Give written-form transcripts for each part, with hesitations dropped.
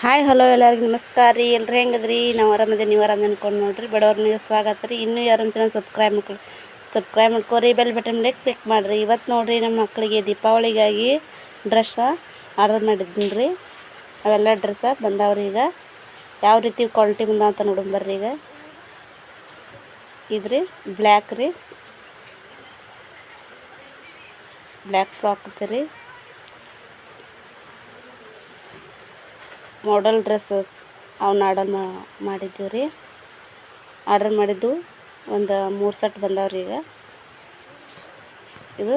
Hi hello ಎಲ್ಲರಿಗೂ ನಮಸ್ಕಾರ ರೀ. ಎಲ್ಲರೂ ಹೆಂಗದ್ರಿ? ನಾವು ಆರಾಮದಿ, ನೀವು ಆರಾಮ ಅನ್ಕೊಂಡು ನೋಡ್ರಿ. ಬಡವ್ರಿಗೆ ಸ್ವಾಗತ ರೀ. ಇನ್ನೂ ಯಾರು ಚಾನಲ್ ಸಬ್ಸ್ಕ್ರೈಬ್ ಮಾಡ್ಕೊರಿ, ಬೆಲ್ ಬಟನ್ ಮೇಲೆ ಕ್ಲಿಕ್ ಮಾಡಿರಿ. ಇವತ್ತು ನೋಡಿರಿ, ನಮ್ಮ ಮಕ್ಕಳಿಗೆ ದೀಪಾವಳಿಗಾಗಿ ಡ್ರೆಸ್ಸ ಆರ್ಡರ್ ಮಾಡಿದ್ದೀನಿ ರೀ. ಅವೆಲ್ಲ ಡ್ರೆಸ್ಸ ಬಂದವ್ರಿ. ಈಗ ಯಾವ ರೀತಿ ಕ್ವಾಲಿಟಿ ಬಂದ ಅಂತ ನೋಡೋಣ ಬರ್ರಿ. ಈಗ ಇದ್ರಿ ಬ್ಲ್ಯಾಕ್ ರೀ, ಬ್ಲ್ಯಾಕ್ ಫ್ರಾಕ್ ರೀ, ಮಾಡಲ್ ಡ್ರೆಸ್ ಅವನ್ನ ಮಾಡಿದ್ದೀವಿ ರೀ. ಆರ್ಡರ್ ಮಾಡಿದ್ದು ಒಂದು 3 ಸೆಟ್ ಬಂದವ್ರಿ. ಈಗ ಇದು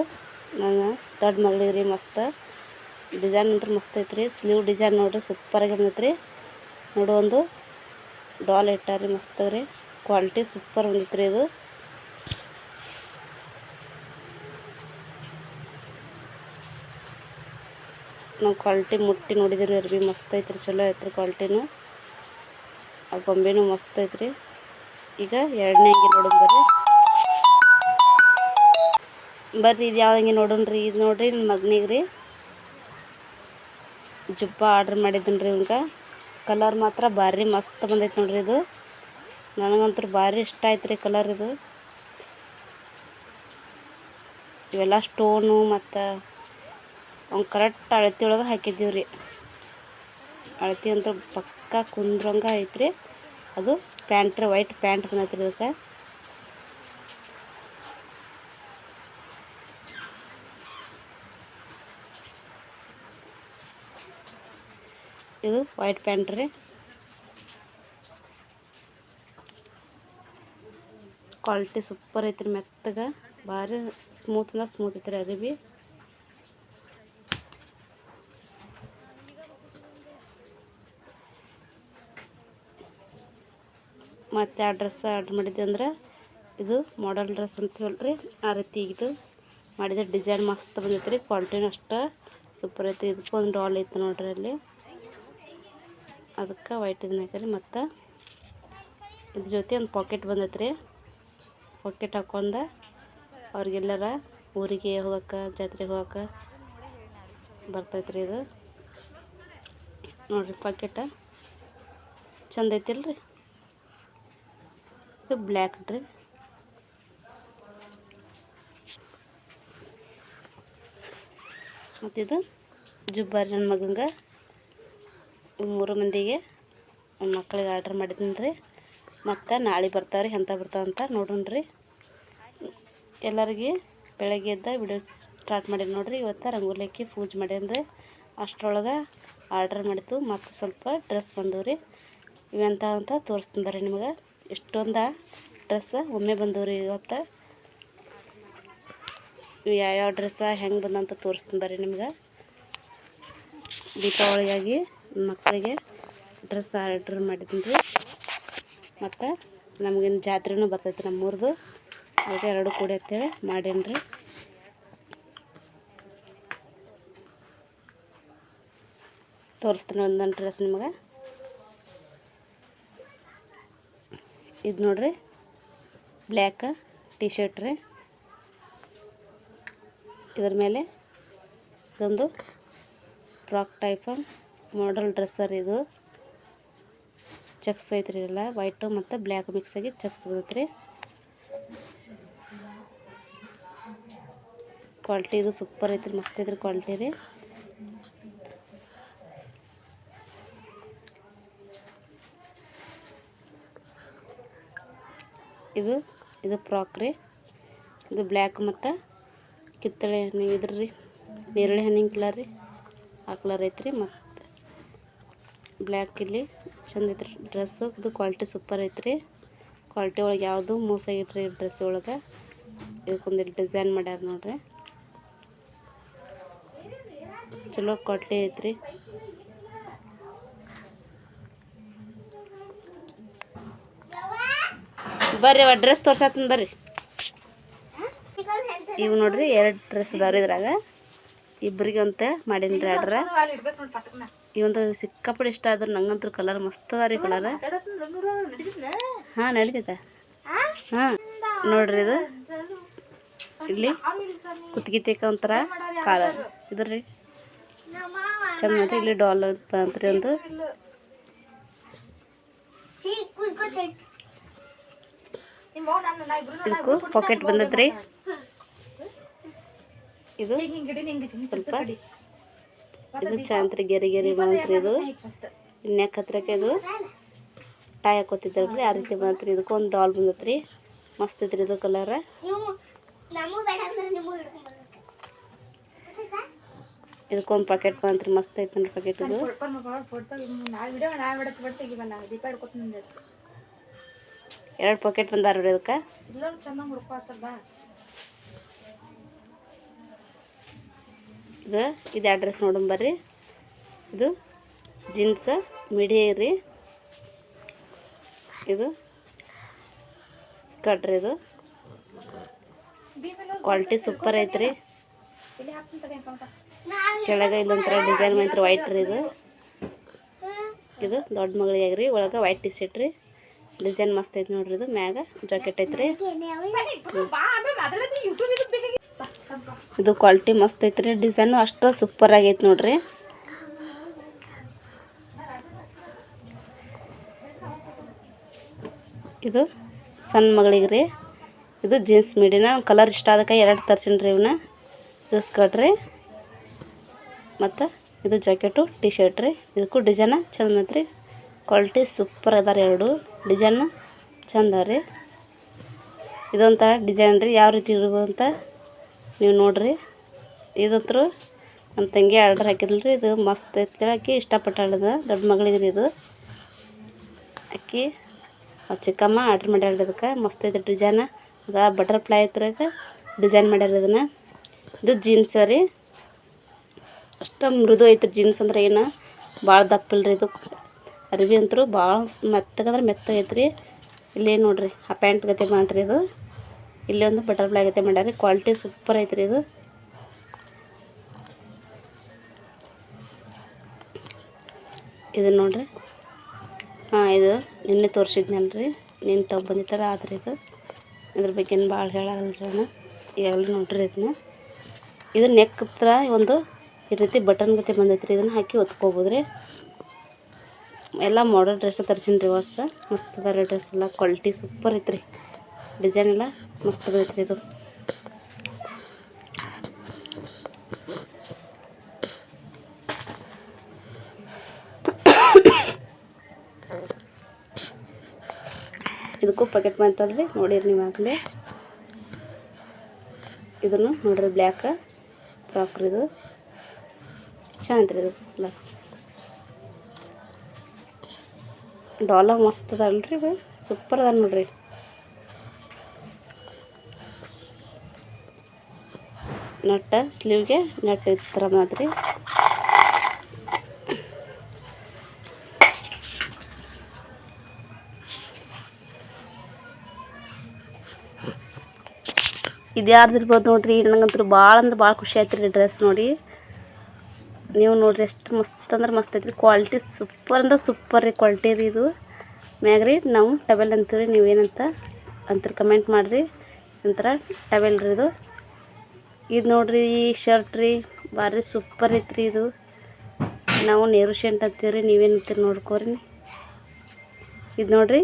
ನನ್ನ ದೊಡ್ಡ ಮಗಳಿಗೆ ರೀ. ಮಸ್ತ್ ಡಿಸೈನ್ ಅಂತೂ ಮಸ್ತ್ ಐತ್ರಿ. ಸ್ಲೀವ್ ಡಿಸೈನ್ ನೋಡಿರಿ, ಸೂಪರಾಗಿ ಬಂದೈತ್ರಿ. ನೋಡು, ಒಂದು ಡಾಲ್ ಇಟ್ಟಾರಿ, ಮಸ್ತ್ ರೀ. ಕ್ವಾಲಿಟಿ ಸೂಪರ್ ಬಂದೈತ್ರಿ. ಇದು ನಾವು ಕ್ವಾಲಿಟಿ ಮುಟ್ಟಿ ನೋಡಿದ್ರಿ. ಅರ್ಬಿ ಮಸ್ತ್ ಐತ್ರಿ, ಚಲೋ ಐತ್ರಿ ಕ್ವಾಲಿಟಿನೂ. ಆ ಗೊಂಬೆನೂ ಮಸ್ತ್ ಐತ್ರಿ. ಈಗ ಎರಡನೇ ಅಂಗಿ ನೋಡೋಣ ಬರ್ರಿ. ಇದು ಯಾವ ಅಂಗಿ ನೋಡೋಣ್ರಿ. ಇದು ನೋಡ್ರಿ, ನನ್ನ ಮಗನಿಗೆ ರೀ ಜುಬ್ಬ ಆರ್ಡ್ರ್ ಮಾಡಿದ್ದೀನಿ ರೀ. ಇವಾಗ ಕಲರ್ ಮಾತ್ರ ಭಾರಿ ಮಸ್ತ್ ಬಂದೈತೆ ನೋಡ್ರಿ. ಇದು ನನಗಂತೂ ಭಾರಿ ಇಷ್ಟ ಆಯ್ತು ರೀ ಕಲರ್. ಇದು ಇವೆಲ್ಲ ಸ್ಟೋನು ಮತ್ತು ಅವ್ನು ಕರೆಕ್ಟ್ ಅಳತೆ ಒಳಗೆ ಹಾಕಿದ್ದೀವಿ ರೀ. ಅಳತೆ ಅಂತೂ ಪಕ್ಕ ಕುಂದ್ರಂಗ ಐತ್ರಿ. ಅದು ಪ್ಯಾಂಟ್ ರೀ, ವೈಟ್ ಪ್ಯಾಂಟ್ ಬಂದೈತ್ರಿ. ಇದಕ್ಕೆ ಇದು ವೈಟ್ ಪ್ಯಾಂಟ್ ರೀ. ಕ್ವಾಲಿಟಿ ಸೂಪರ್ ಐತ್ರಿ. ಮೆತ್ತಗೆ ಭಾರಿ ಸ್ಮೂತ್ ಐತ್ರಿ. ಅರಿವಿ ಮತ್ತು ಆ ಡ್ರೆಸ್ ಆರ್ಡ್ರ್ ಮಾಡಿದ್ದೆ ಅಂದ್ರೆ ಇದು ಮಾಡಲ್ ಡ್ರೆಸ್ ಅಂತ ಹೇಳ್ರಿ. ಆ ರೀತಿ ಇದು ಮಾಡಿದ ಡಿಸೈನ್ ಮಸ್ತ್ ಬಂದೈತೆ ರೀ. ಕ್ವಾಲಿಟಿನೂ ಅಷ್ಟು ಸೂಪರ್ ಐತಿ. ಇದಕ್ಕೆ ಒಂದು ಡಾಲ್ ಐತೆ ನೋಡ್ರಿ ಅಲ್ಲಿ. ಅದಕ್ಕೆ ವೈಟ್ ಇದನ್ನ ಹಾಕಿರಿ. ಮತ್ತು ಇದ್ರ ಜೊತೆ ಒಂದು ಪಾಕೆಟ್ ಬಂದೈತೆ ರೀ. ಪಾಕೆಟ್ ಹಾಕ್ಕೊಂಡು ಅವ್ರಿಗೆಲ್ಲರ ಊರಿಗೆ ಹೋಗೋಕೆ, ಜಾತ್ರೆಗೆ ಹೋಗೋಕೆ ಬರ್ತೈತ್ರಿ. ಇದು ನೋಡಿರಿ, ಪಾಕೆಟ ಚಂದ ಐತಿಲ್ರಿ. ಇದು ಬ್ಲ್ಯಾಕ್ ರೀ. ಮತ್ತಿದು ಜುಬ್ಬಾರಿ ನನ್ನ ಮಗಂಗೆ 3 ಮಂದಿಗೆ ನನ್ನ ಮಕ್ಕಳಿಗೆ ಆರ್ಡ್ರ್ ಮಾಡಿದ್ದೀನಿ ರೀ. ಮತ್ತು ನಾಳೆ ಬರ್ತಾವ್ರಿ. ಎಂತ ಬರ್ತಾವಂತ ನೋಡೋಣ್ರಿ. ಎಲ್ಲರಿಗೆ ಬೆಳಗ್ಗೆ ಎದ್ದ ವಿಡಿಯೋ ಸ್ಟಾರ್ಟ್ ಮಾಡಿ ನೋಡಿರಿ. ಇವತ್ತು ರಂಗೋಲಿ ಹಾಕಿ ಪೂಜೆ ಮಾಡೇನ್ರಿ. ಅಷ್ಟರೊಳಗೆ ಆರ್ಡ್ರ್ ಮಾಡಿದ್ದು ಮತ್ತು ಸ್ವಲ್ಪ ಡ್ರೆಸ್ ಬಂದವು ರೀ. ಇವೆಂತ ಅಂತ ತೋರಿಸ್ತೀನಿ ಬರ್ರಿ ನಿಮಗೆ. ಇಷ್ಟೊಂದು ಡ್ರೆಸ್ ಒಮ್ಮೆ ಬಂದವ್ರಿ. ಇವತ್ತು ಯಾವ್ಯಾವ ಡ್ರೆಸ್ಸ ಹೆಂಗೆ ಬಂದಂತ ತೋರಿಸ್ತೀನಿ ಬರ್ರಿ ನಿಮ್ಗೆ. ದೀಪಾವಳಿಗಾಗಿ ಮಕ್ಕಳಿಗೆ ಡ್ರೆಸ್ ಆರ್ಡ್ರ್ ಮಾಡಿದ್ದೀನಿ ರೀ. ಮತ್ತು ನಮಗಿನ್ನು ಜಾತ್ರೆನೂ ಬರ್ತೈತೆ ನಮ್ಮೂರ್ದು. ಅದಕ್ಕೆ ಎರಡು ಕೂಡಿ ಅಂತೇಳಿ ಮಾಡೇನಿ ರೀ. ತೋರಿಸ್ತೀನಿ ಒಂದೊಂದು ಡ್ರೆಸ್ ನಿಮಗೆ. ಇದು ನೋಡ್ರಿ, ಬ್ಲ್ಯಾಕ್ ಟಿ ಶರ್ಟ್ ರೀ. ಇದ್ರ ಮೇಲೆ ಇದೊಂದು ಫ್ರಾಕ್ ಟೈಪ್ ಮಾಡಲ್ ಡ್ರೆಸ್ಸರ್. ಇದು ಚೆಕ್ಸ್ ಐತ್ರಿ. ಎಲ್ಲ ವೈಟು ಮತ್ತು ಬ್ಲ್ಯಾಕ್ ಮಿಕ್ಸ್ ಆಗಿ ಚೆಕ್ಸ್ ಬರುತ್ತೆ ರೀ. ಕ್ವಾಲಿಟಿ ಇದು ಸೂಪರ್ ಐತ್ರಿ, ಮಸ್ತ್ ಐತ್ರಿ ಕ್ವಾಲಿಟಿ ರೀ. ಇದು ಫ್ರಾಕ್ ರೀ. ಇದು ಬ್ಲ್ಯಾಕ್ ಮತ್ತು ಕಿತ್ತಳೆ ಹಣ್ಣಿಗೆ ಇದ್ರಿ, ನೇರಳೆ ಹಣ್ಣಿನ ಕಲರ್ ರೀ. ಆ ಕಲರ್ ಐತ್ರಿ. ಮತ್ತು ಬ್ಲ್ಯಾಕ್ ಇಲ್ಲಿ ಚಂದ ಐತ್ರಿ ಡ್ರೆಸ್ಸು. ಇದು ಕ್ವಾಲಿಟಿ ಸೂಪರ್ ಐತ್ರಿ. ಕ್ವಾಲಿಟಿ ಒಳಗೆ ಯಾವುದು ಮೋಸ ಆಗಿಟ್ರಿ ಡ್ರೆಸ್ ಒಳಗೆ. ಇದಕ್ಕೊಂದು ಡಿಸೈನ್ ಮಾಡ್ಯಾರ ನೋಡ್ರಿ. ಚಲೋ ಕ್ವಾಲಿಟಿ ಐತ್ರಿ. ಬರ್ರಿ ಡ್ರೆಸ್ ತೋರ್ಸತ್ತೀನಿ ಬರ್ರಿ. ಇವು ನೋಡ್ರಿ, 2 ಡ್ರೆಸ್ ಅದಾವ್ರಿ. ಇದ್ರಾಗ ಇಬ್ಬರಿಗೆ ಅಂತ ಮಾಡೀನಿ ರೀ ಆರ್ಡ್ರ. ಇವಂತೂ ಸಿಕ್ಕಾಪಟ್ಟೆ ಇಷ್ಟ ಆದ್ರೆ ನಂಗಂತೂ ಕಲರ್ ಮಸ್ತ್ ಅದ ರೀ. ಕಲರ್ ಹಾಂ ನಡೀತೈತೆ. ಹಾಂ ನೋಡ್ರಿ, ಇದು ಇಲ್ಲಿ ಕುತ್ತಿಗೆ ತೇಕ ಒಂಥರ ಕಾಲರ್ ಇದ್ರಿ ಚಂದ. ಇಲ್ಲಿ ಡಾಲ್ ಅಂತಂತ್ರಿ ಒಂದು ಇದಕ್ಕೂ ಪಾಕೆಟ್ ಬಂದೈತ್ರಿ. ಇದು ಸ್ವಲ್ಪ ಇದು ಚಾಂತ್ರಿ ಗೆರೆ ಗೆರೆ ಬಂತ್ರಿ. ಇದು ನೆಕ್ ಹತ್ರಕ್ಕೆ ಇದು ಟಾಯ್ ಹಾಕೋತಿದ್ರಲ್ರಿ ಆ ರೀತಿ ಬಂತ್ರಿ. ಇದಕ್ಕೊಂದು ಡಾಲ್ ಬಂದತ್ರಿ. ಮಸ್ತ್ ಐತ್ರಿ ಇದು ಕಲರ್. ಇದಕ್ಕೊಂದು ಪ್ಯಾಕೆಟ್ ಬಂತ್ರಿ. ಮಸ್ತ್ ಐತಿ ನೋಡ್ರಿ ಪ್ಯಾಕೆಟ್ ಇದು. ಎರಡು ಪ್ಯಾಕೆಟ್ ಬಂದಾರ್ರಿ ಇದಕ್ಕೆ. ಇದು ಅಡ್ರೆಸ್ ನೋಡೋಣ ಬರ್ರಿ. ಇದು ಜೀನ್ಸ್ ಮಿಡಿ ರೀ. ಇದು ಸ್ಕರ್ಟ್ ರೀ. ಇದು ಕ್ವಾಲಿಟಿ ಸೂಪರ್ ಐತ್ರಿ. ಕೆಳಗೆ ಇಲ್ಲೊಂಥರ ಡಿಸೈನ್ ಮಾತ್ರ ವೈಟ್ ರೀ. ಇದು ದೊಡ್ಡ ಮಗಳಿಗೆ ಆಗ್ರಿ. ಒಳಗೆ ವೈಟ್ ಟಿ ಶರ್ಟ್ ರೀ. ಡಿಸೈನ್ ಮಸ್ತ್ ಐತಿ ನೋಡ್ರಿ. ಇದು ಮ್ಯಾಗ ಜಾಕೆಟ್ ಐತ್ರಿ. ಇದು ಕ್ವಾಲಿಟಿ ಮಸ್ತ್ ಐತ್ರಿ. ಡಿಸೈನ್ ಅಷ್ಟು ಸೂಪರ್ ಆಗೈತಿ ನೋಡ್ರಿ. ಇದು ಸಣ್ಣ ಮಗಳಿಗೆ ರೀ. ಇದು ಜೀನ್ಸ್ ಮಿಡಿನ ಕಲರ್ ಇಷ್ಟ ಅದಕ್ಕೆ ಎರಡು ತರ್ಸಿನಿ ರೀ ಇವನ್ನ. ಇದು ಸ್ಕರ್ಟ್ ರೀ ಮತ್ತು ಇದು ಜಾಕೆಟು ಟಿ ಶರ್ಟ್ ರೀ. ಇದಕ್ಕೂ ಡಿಸೈನ ಚಂದ ಐತ್ರಿ. ಕ್ವಾಲಿಟಿ ಸೂಪರ್ ಅದಾರ. ಎರಡು ಡಿಸೈನ್ ಚಂದ ರೀ. ಇದೊಂಥರ ಡಿಸೈನ್ ರೀ. ಯಾವ ರೀತಿ ಇರ್ಬೋದು ಅಂತ ನೀವು ನೋಡ್ರಿ. ಇದಂತರೂ ನಮ್ಮ ತಂಗಿ ಆರ್ಡರ್ ಹಾಕಿದ್ರಿ. ಇದು ಮಸ್ತ್ ಐತಿ. ಆಕಿ ಇಷ್ಟಪಟ್ಟಾಳದ ದೊಡ್ಡ ಮಗಳಿಗೆ ರೀ. ಇದು ಅಕ್ಕಿ ಚಿಕ್ಕಮ್ಮ ಆರ್ಡ್ರ್ ಮಾಡ್ಯಾಳ. ಇದಕ್ಕೆ ಮಸ್ತ್ ಐತಿ ಡಿಸೈನ. ಅದ ಬಟರ್ಫ್ಲೈ ಐತ್ರಾಗ ಡಿಸೈನ್ ಮಾಡ್ಯಾರ ಇದನ್ನು. ಇದು ಜೀನ್ಸ್ ರೀ. ಅಷ್ಟು ಮೃದು ಐತ್ರಿ. ಜೀನ್ಸ್ ಅಂದ್ರೆ ಏನು ಭಾಳ ದಪ್ಪಿಲ್ರಿ. ಇದು ಅರಿವಿ ಅಂತರೂ ಭಾಳ ಮೆತ್ತಗಂದ್ರೆ ಮೆತ್ತಗೆ ಐತ್ರಿ. ಇಲ್ಲಿ ನೋಡ್ರಿ ಆ ಪ್ಯಾಂಟ್ ಗತೆ ಮಾಡ್ರಿ. ಇದು ಇಲ್ಲಿ ಒಂದು ಬಟರ್ಫ್ಲೈ ಗತೆ ಮಾಡ್ಯಾರ. ಕ್ವಾಲಿಟಿ ಸೂಪರ್ ಐತ್ರಿ. ಇದು ಇದು ನೋಡ್ರಿ. ಇದು ನಿನ್ನೆ ತೋರಿಸಿದ್ನಲ್ರಿ. ನಿನ್ನೆ ತೊಗೊಂಬಂದಿತ್ತರ ಆದ್ರೆ ಇದ್ರ ಬಗ್ಗೆ ಭಾಳ ಹೇಳಲ್ರಿ. ಈಗಾಗಲೇ ನೋಡ್ರಿ ಇದನ್ನ. ಇದು ನೆಕ್ ಹತ್ರ ಒಂದು ಈ ರೀತಿ ಬಟನ್ ಗತೆ ಬಂದೈತ್ರಿ. ಇದನ್ನು ಹಾಕಿ ಹೊತ್ಕೋಬೋದು ರೀ. ಎಲ್ಲ ಮಾಡರ್ನ್ ಡ್ರೆಸ್ ತರಿಸೀನಿ ರೀ ವರ್ಷ. ಮಸ್ತ್ ಅದಾರ ಡ್ರೆಸ್ ಎಲ್ಲ. ಕ್ವಾಲಿಟಿ ಸೂಪರ್ ಐತ್ರಿ. ಡಿಸೈನ್ ಎಲ್ಲ ಮಸ್ತ್ ಐತ್ರಿ. ಇದು ಇದಕ್ಕೂ ಪ್ಯಾಕೆಟ್ ಬಂತಲ್ರಿ. ನೋಡಿರಿ ನೀವು ಆಗಲೇ. ಇದನ್ನು ನೋಡ್ರಿ ಬ್ಲ್ಯಾಕ್ ಫ್ರಾಕ್ ರೀ. ಇದು ಚಂದ ರೀ. ಇದು ಎಲ್ಲ ಡಾಲ ಮಸ್ತ್ ಅದಲ್ರಿ. ಇದು ಸೂಪರ್ ಅದ ನೋಡ್ರಿ. ನಟ್ಟ ಸ್ಲೀವ್ಗೆ ನಟ್ ಈ ಥರ ಮಾತ್ರಿ. ಇದು ಯಾರ್ದಿರ್ಬೋದು ನೋಡ್ರಿ. ನನಗಂತೂ ಭಾಳ ಅಂದ್ರೆ ಭಾಳ ಖುಷಿ ಆಯ್ತು ರೀ ಡ್ರೆಸ್ ನೋಡಿ. ನೀವು ನೋಡ್ರಿ ಎಷ್ಟು ಮಸ್ತ್ ಅಂದ್ರೆ ಮಸ್ತ್ ಐತ್ರಿ. ಕ್ವಾಲಿಟಿ ಸೂಪರ್ ಅಂದ್ರೆ ಸೂಪರ್ ರೀ. ಕ್ವಾಲಿಟಿ ರೀ. ಇದು ಮ್ಯಾಗ ರೀ ನಾವು ಟವೆಲ್ ಅಂತೀವಿ ರೀ. ನೀವೇನಂತ ಅಂತೀರಿ ಕಮೆಂಟ್ ಮಾಡಿರಿ. ಒಂಥರ ಟವೆಲ್ ರೀ. ಇದು ನೋಡ್ರಿ ಈ ಶರ್ಟ್ ರೀ ಭಾರಿ ಸೂಪರ್ ಐತ್ರಿ. ಇದು ನಾವು ನೇರು ಶರ್ಟ್ ಅಂತೀವಿ ರೀ. ನೀವೇನಂತೀರಿ ನೋಡ್ಕೋರಿ. ಇದು ನೋಡ್ರಿ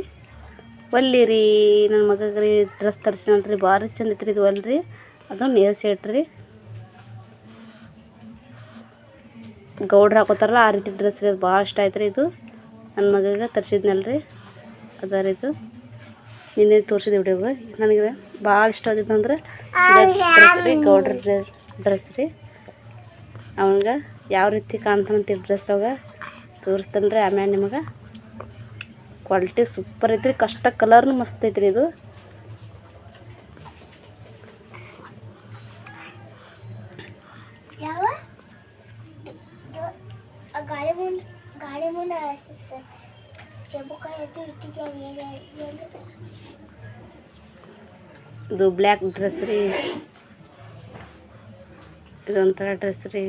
ಒಲ್ಲಿ ರೀ. ನನ್ನ ಮಗಗೆ ರೀ ಡ್ರೆಸ್ ತರಿಸಿನಲ್ರಿ ಭಾರಿ ಚಂದ ಐತ್ರಿ. ಇದು ಒಲ್ರಿ. ಅದು ನೇರು ಶರ್ಟ್ ರೀ. ಗೌಡ್ರು ಹಾಕೋತಾರಲ್ಲ ಆ ರೀತಿ ಡ್ರೆಸ್ ರೀ. ಅದು ಭಾಳ ಇಷ್ಟ ಆಯ್ತು ರೀ. ಇದು ನನ್ನ ಮಗಗೆ ತರಿಸಿದ್ನಲ್ರಿ ಅದ ರೀ. ಇದು ನಿನ್ನೆ ತೋರಿಸಿದ ವಿಡಿಯೋಗೆ ನನಗೆ ಭಾಳ ಇಷ್ಟ ಆದಿತ್ತು ಅಂದ್ರೆ ಡ್ರೆಸ್ ರೀ. ಗೌಡ್ರ ಡ್ರೆಸ್ ರೀ. ಅವನಿಗೆ ಯಾವ ರೀತಿ ಕಾಣ್ತಾನಂತ ಡ್ರೆಸ್ ಅವಾಗ ತೋರಿಸ್ತಾನೆ ರೀ ಆಮೇಲೆ ನಿಮಗೆ. ಕ್ವಾಲಿಟಿ ಸೂಪರ್ ಐತ್ರಿ. ಕಷ್ಟ ಕಲರ್ನು ಮಸ್ತ್ ಐತ್ರಿ. ಇದು ಇದು ಬ್ಲ್ಯಾಕ್ ಡ್ರೆಸ್ ರೀ. ಇದೊಂಥರ ಡ್ರೆಸ್ ರೀ.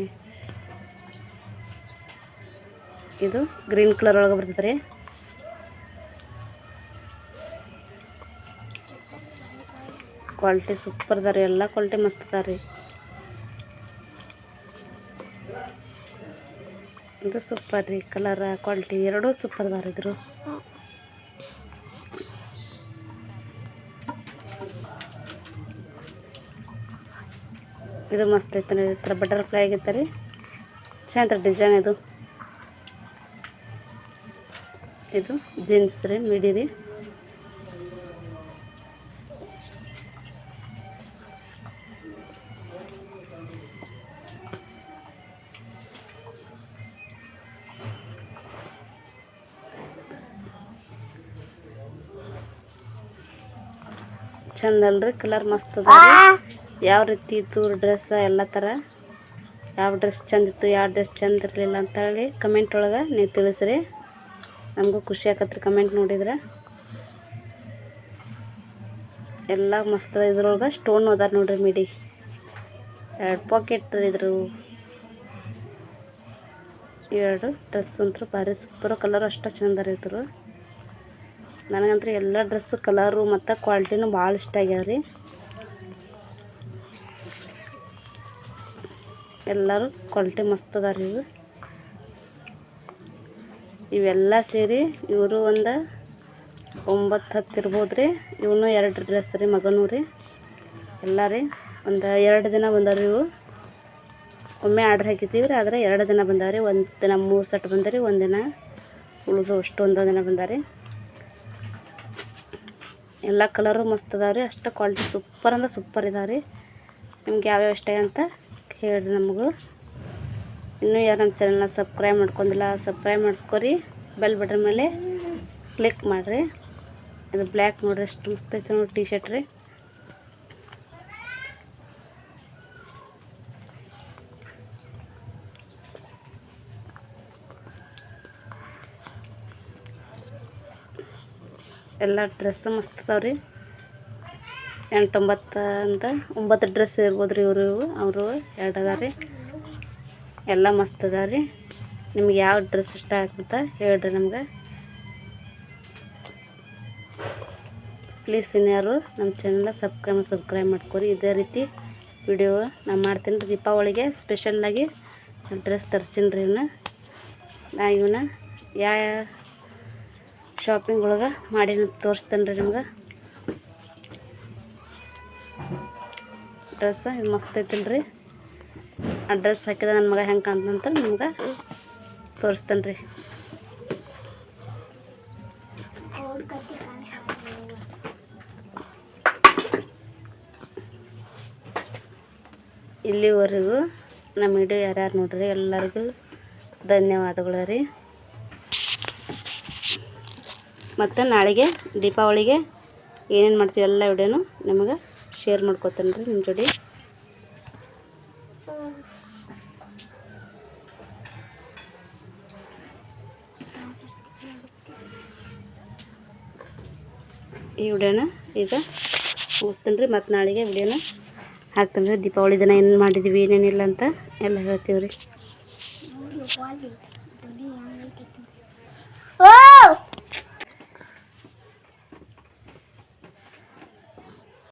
ಇದು ಗ್ರೀನ್ ಕಲರ್ ಒಳಗೆ ಬರ್ತದೆ ರೀ. ಕ್ವಾಲಿಟಿ ಸೂಪರ್ ಅದ ರೀ. ಎಲ್ಲ ಕ್ವಾಲಿಟಿ ಮಸ್ತ್ ಅದ ರೀ. ಇದು ಸೂಪರ್ ರೀ. ಕಲರ್ ಕ್ವಾಲಿಟಿ ಎರಡೂ ಸೂಪರ್ ಅದ ರೀ. ಇದ್ರು ಇದು ಮಸ್ತ್ ಐತೆ ರೀ. ಈ ಥರ ಬಟರ್ಫ್ಲೈ ಆಗೈತೆ ರೀ. ಚೆನ್ನಾಗಿ ಡಿಸೈನ್ ಇದು ಜೀನ್ಸ್ ರೀ, ಮಿಡಿ ರೀ. ಚಂದ ಅಲ್ರಿ, ಕಲರ್ ಮಸ್ತ್ ಅದ ರೀ. ಯಾವ ರೀತಿ ಇತ್ತು ಡ್ರೆಸ್, ಎಲ್ಲ ಥರ ಯಾವ ಡ್ರೆಸ್ ಚಂದ ಇತ್ತು, ಯಾವ ಡ್ರೆಸ್ ಚಂದ ಇರಲಿಲ್ಲ ಅಂತೇಳಿ ಕಮೆಂಟ್ ಒಳಗೆ ನೀವು ತಿಳಿಸ್ರಿ. ನಮಗೂ ಖುಷಿ ಆಕತ್ರಿ ಕಮೆಂಟ್ ನೋಡಿದ್ರೆ. ಎಲ್ಲ ಮಸ್ತ್ ಅದ. ಇದ್ರೊಳಗೆ ಸ್ಟೋನ್ ಅದಾರ ನೋಡ್ರಿ, ಮಿಡಿ 2 ಪಾಕೆಟ್ ಇದ್ರು. 2 ಡ್ರೆಸ್ ಅಂತೂ ಭಾರಿ ಸೂಪರ್. ಕಲರ್ ಅಷ್ಟು ಚಂದ ರೀ ಇದ್ರು. ನನಗಂತೂ ಎಲ್ಲ ಡ್ರೆಸ್ಸು ಕಲರು ಮತ್ತು ಕ್ವಾಲಿಟಿನೂ ಭಾಳ ಇಷ್ಟ ಆಗ್ಯಾವ ರೀ. ಎಲ್ಲರೂ ಕ್ವಾಲಿಟಿ ಮಸ್ತ್ ಅದ ರೀ. ಇವೆಲ್ಲ ಸೇರಿ ಇವರು ಒಂದು 9-10 ಇರ್ಬೋದು ರೀ. ಇವನು 2 ಡ್ರೆಸ್ ರೀ, ಮಗನೂ ರೀ. ಎಲ್ಲ ರೀ ಒಂದು 2 ದಿನ ಬಂದಾವ ರೀ. ಇವು ಒಮ್ಮೆ ಆರ್ಡ್ರ್ ಹಾಕಿದ್ದೀವಿ ರೀ, ಆದರೆ 2 ದಿನ ಬಂದಾವ ರೀ. ಒಂದು ದಿನ 3 ಸೆಟ್ ಬಂದ ರೀ, ಒಂದು ದಿನ ಉಳಿದು ಅಷ್ಟೊಂದು ದಿನ ಬಂದಾವ ರೀ. ಎಲ್ಲ ಕಲರು ಮಸ್ತ್ ಅದಾವ ರೀ. ಅಷ್ಟು ಕ್ವಾಲಿಟಿ ಸೂಪರ್ ಅಂದ್ರೆ ಸೂಪರ್ ಇದಾವೆ ರೀ. ನಿಮ್ಗೆ ಯಾವ್ಯಾವ ಇಷ್ಟ ಅಂತ ಹೇಳ್ರಿ ನಮಗೂ. ಇನ್ನೂ ಯಾರು ನಮ್ಮ ಚಾನಲ್ನ ಸಬ್ಸ್ಕ್ರೈಬ್ ಮಾಡ್ಕೊಂಡಿಲ್ಲ, ಸಬ್ಸ್ಕ್ರೈಬ್ ಮಾಡ್ಕೊರಿ. ಬೆಲ್ ಬಟನ್ ಮೇಲೆ ಕ್ಲಿಕ್ ಮಾಡಿರಿ. ಇದು ಬ್ಲ್ಯಾಕ್ ನೋಡ್ರಿ, ಎಷ್ಟು ಮಸ್ತ್ ಐತೆ ನೋಡಿ ಟೀ ಶರ್ಟ್ ರೀ. ಎಲ್ಲ ಡ್ರೆಸ್ ಮಸ್ತ್ ಅದಾವ ರೀ. 8-9 ಅಂತ 9 ಡ್ರೆಸ್ ಇರ್ಬೋದು ರೀ. ಇವರು 2 ಅದಾವ ರೀ. ಎಲ್ಲ ಮಸ್ತ್ ಅದಾವ ರೀ. ನಿಮ್ಗೆ ಯಾವ ಡ್ರೆಸ್ ಇಷ್ಟ ಆಗ್ತದೆ ಹೇಳ್ರಿ ನಮ್ಗೆ. ಪ್ಲೀಸ್ ಇನ್ಯಾರು ನಮ್ಮ ಚಾನಲ್ನ ಸಬ್ಸ್ಕ್ರೈಬ್ ಮಾಡ್ಕೊರಿ. ಇದೇ ರೀತಿ ವಿಡಿಯೋ ನಾನು ಮಾಡ್ತೀನಿ ರೀ. ದೀಪಾವಳಿಗೆ ಸ್ಪೆಷಲ್ಲಾಗಿ ಡ್ರೆಸ್ ತರ್ಸೀನಿ ರೀ. ಇವನ್ನ ಯಾವ ಶಾಪಿಂಗ್ ಒಳಗೆ ಮಾಡಿ ತೋರಿಸ್ತೇನೆ ರೀ ನಿಮ್ಗೆ. ಡ್ರೆಸ್ ಇದು ಮಸ್ತ್ ಐತಿಲ್ರಿ. ಆ ಡ್ರೆಸ್ ಹಾಕಿದ ನನ್ನ ಮಗ ಹೆಂಗೆ ಕಾಣ್ತಂತ ನಿಮ್ಗೆ ತೋರಿಸ್ತೇನೆ ರೀ. ಇಲ್ಲಿವರೆಗೂ ನಮ್ಮ ವಿಡಿಯೋ ಯಾರ್ಯಾರು ನೋಡ್ರಿ ಎಲ್ಲರಿಗೂ ಧನ್ಯವಾದಗಳು ರೀ. ಮತ್ತು ನಾಳೆಗೆ ದೀಪಾವಳಿಗೆ ಏನೇನು ಮಾಡ್ತೀವಿ ಎಲ್ಲ ವಿಡಿಯೋನು ನಿಮಗೆ ಶೇರ್ ಮಾಡ್ಕೊತೇನೆ ರೀ ನಿಮ್ಮ ಜೋಡಿ. ಈ ವಿಡಿಯೋನ ಈಗ ಮುಗಿಸ್ತೀನಿ ರೀ. ಮತ್ತು ನಾಳೆಗೆ ವಿಡಿಯೋನ ಹಾಕ್ತೀನಿ ರೀ. ದೀಪಾವಳಿ ದಿನ ಏನು ಮಾಡಿದ್ದೀವಿ ಏನೇನಿಲ್ಲ ಅಂತ ಎಲ್ಲ ಹೇಳ್ತೀವಿ ರೀ.